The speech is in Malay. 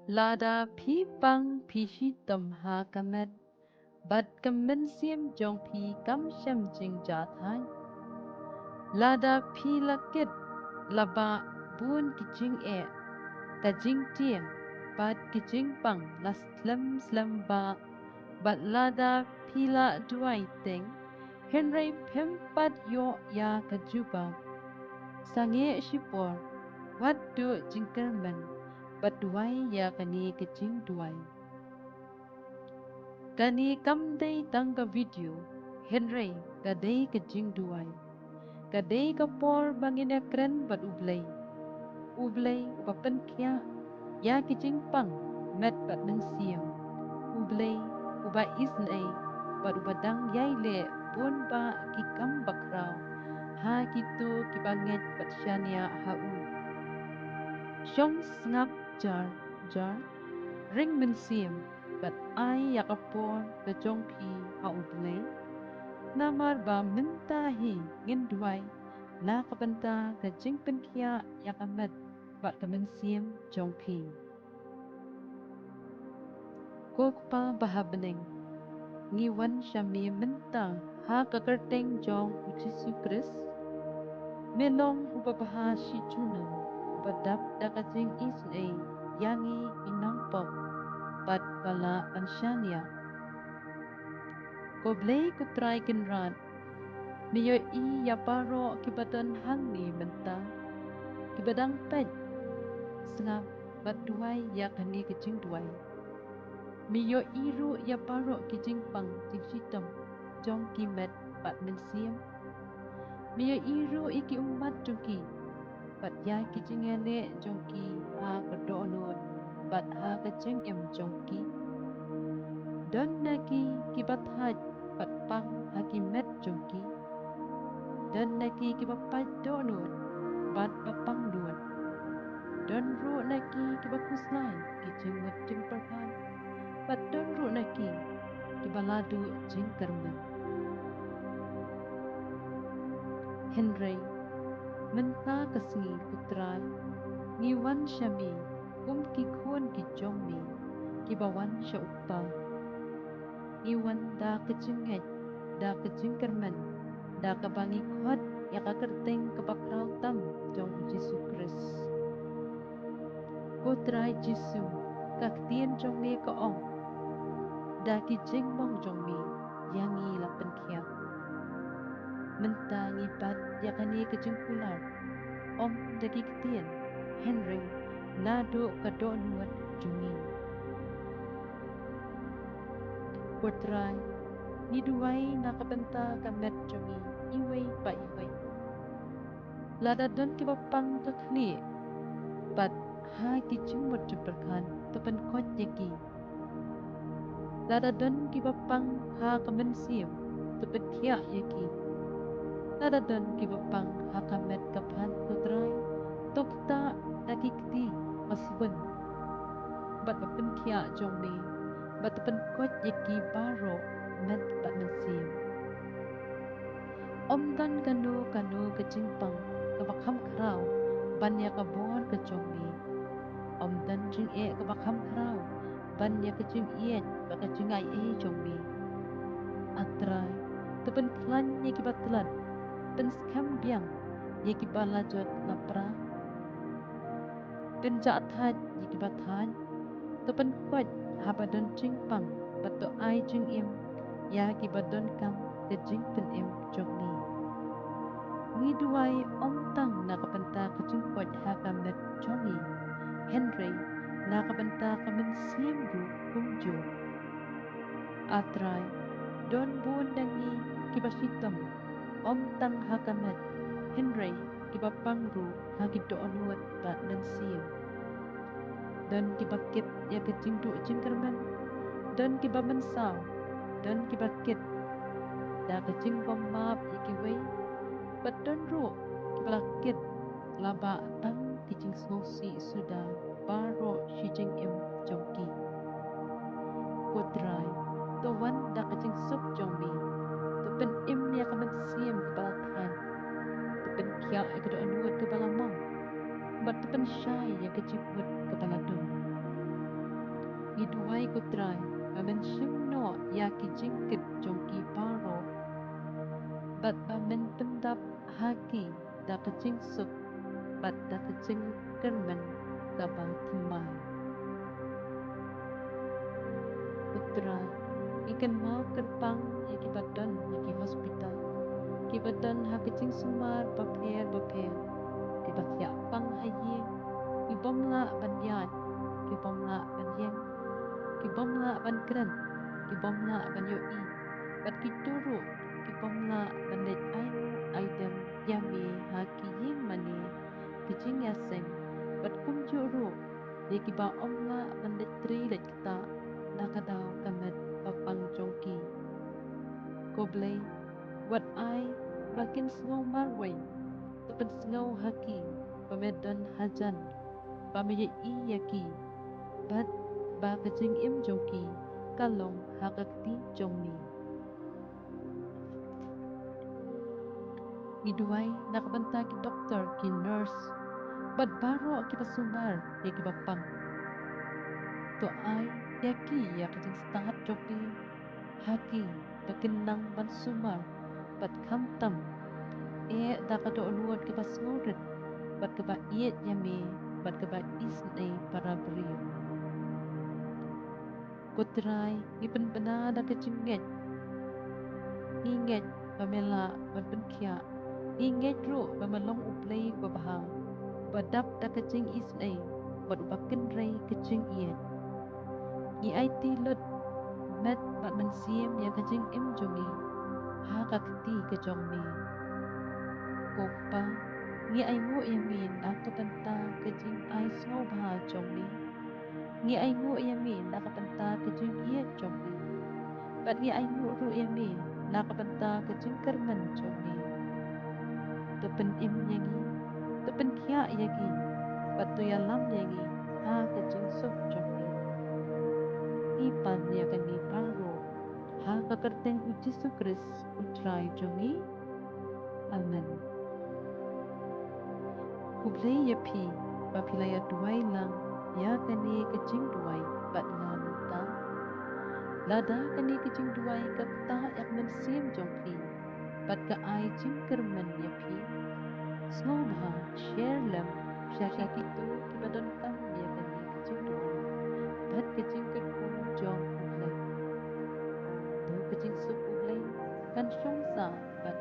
Lada pi pang pi shi tam ha kamet, bat kamen siem jong pi kam shem jing ja thai. Lada pi lakit laba bun ki jing e, ka jing tiem, bat ki jing pang las slam ba, bat lada pi la duai ting, Henry pim pat yo ya ka juba. Sange shipor, wat du jingkerman, bat duai ya kani ka jing duai. Kani kam day tangga video, Henry ka day ka jing duai. Ka day ka por bangin kren bat ublay. Ublay upapan kya, ya ki jing pang, met bat mensiam. Ublay uba isnay, bat ubadang yay le bun ba ki kam bakraw. Ha kito kibanget bat syania hau. Syong ngap jar, jar, ring mensiam, bat ay yakapor ka jong pi hau ublay. Namar ba mentahi ngin duai, la kabanta ka jing penkia yakamet bat ka mensiam jong pi. Kokpa bahabening, ngiwan syami mentang ha kakerteng jong Yesus Kris. Melong upabaha si chunam, badap dakajing isnay, yangi inangpok, bat bala pansyania. Koblay kutray kinrat, miyo i yaparo kibatan hangni mentang, kibadang pet, sengap bat duay yakani kicing duay. Miyo iru yaparo kijing pang jingsitam, jong kimet bat mensiam. Miyo iru iki umat jongki, bat ya kijing ele jongki ha kedonot, bat ha kejeng em jongki. Don naki kibat haj bat pang hakimet jongki. Don naki kibat donot, bat bapang duan. Don ru naki kibat kuslay kijing mat jeng perhan, bat don ru naki kibaladu jeng kermen. Henry menta kasngi putrai, ngiwan syami, ki kuan ki jongmi, kibawan sya uppa. Ngiwan da kejengej, da kejengkermen, da kabangi kuat ya kakerteng kebakraw tam jong Yesus Kris. Putrai Yesu kaktien jong mi kaong, da kijeng mong jong mi, yangi lapen kiak. Menta ngibat yakani kejengkular, om dagi ketien, Henry, nado kadonuat jungi. Putrai, ni duai nakabenta kamet jungi, iway pa iway. Lada don kibapang kakli, bat ha kijengmut jemperkan, tepen kot yaki. Lada don kibapang ha kamensiam, tepen kiak yaki. Lada don kibapang ha kamet kapan putrai, tokta dagi keti masibun. Bat bapen kiak jong ni, bat tepen kot yaki baro met bat mensiam. Om dan kanu kejingpang kabakam kraw, banya kabor kejong ni. Om dan jing e kabakam kraw, banya kejing iet baka jingai e jong ni. Atrai, tepen klan ye kibatlan, pen skam biang ye kibalajot lapra. Pen jaathat ye kibathan, tepen kot habadan jingpang, bato ai jing im, ya kibadon kam kejing pen im jong ni. Ngiduai om tang nakabenta kejing kot hakamet jongi, Henry nakabenta kamen siemru kumjo. Atrai, don bun dangi kibasitam, om tang hakamet, Henry kibapangru hakidoonwat bat nansiem. Don kibakit ya kejing du jingkerman, don kibamensaw, don kibakit, da kejing pemap ikiway, bat don ru kibalakit, laba tang kijing sosi sudah baro shijing im jongki. Putrai, tuan da kejing sok jongmi, tupen im ya kamen siem kebalatan, tupen kia ya kedoonwat kebalamang, bat tupen syai ya kejing wut kebaladun. Iduai kutrai, bamen shimno yaki jingkit jongki paro, bat bamen pendap haki da kejing suk, bat da kejing kermen kabang timai. Putra, ikan ma kerpang yaki badan yaki hospital, ki badan ha kejing sumar baper, ki bakya pang haye, ki bomla banyan, ki bomla banyeng, ki bomla ban keren, ki bomla ban yoi, bat ki turu, ki bomla ban let ainu aidem yami ha ki yin mani, ki jing yaseng, bat kum juru, ye ki ba omla ban let tri let kita, nakadaw kamet papang jongki. Koblay, wat ai, bakin snow marway, tapan snow haki, pamedan hajan, pameye i yaki, bat ba kajing im jongki, kalong hakakti jongni. Iduay nakabanta ki doktor ki nurse, bat baro ki pasumar ya ki bapang. To ay yaki ya kajing start jokni, haki bakinang ban sumar, bat kamtam, da kado uluan ki pasngoret, bat kaba iet yami, bat kaba isnay para beriyo. Kutray, ipan banada kajinget, inget pamela badbenkya, inget ro pamalong uplay babahang, badap da kajing isnay, badubakin ray kajing iet. Ni IT lut, met bat mansiem ya kajing imjongi, ha kakti kajongmi. Kopa, ni ay mo yamin nakapanta kajing ay snow baha jongmi. Ni ay mo yamin nakapanta kajing iet jongmi. Bat ni ay mo ru yamin nakapanta kajing kerman jongmi. Tapen im yangi, tapen kya yagi, bat tu yalam yangi, ha kajing sub jongmi. Ipan ya kani paro, ha kakarteng uji sukris utray jongi. Amen. Kublay yapi, papilaya duay lang, ya kani kajing duay, bat nga menta. Lada kani kajing duay kakta yak mensim jongki, bat ka ay jing kermen yapi. Snow baha, share lam, syaki kitu kibadan tam ya kani kajing duay, bat kajing kerpun jong kublay. Do kajing suk kublay, kan syongsa bat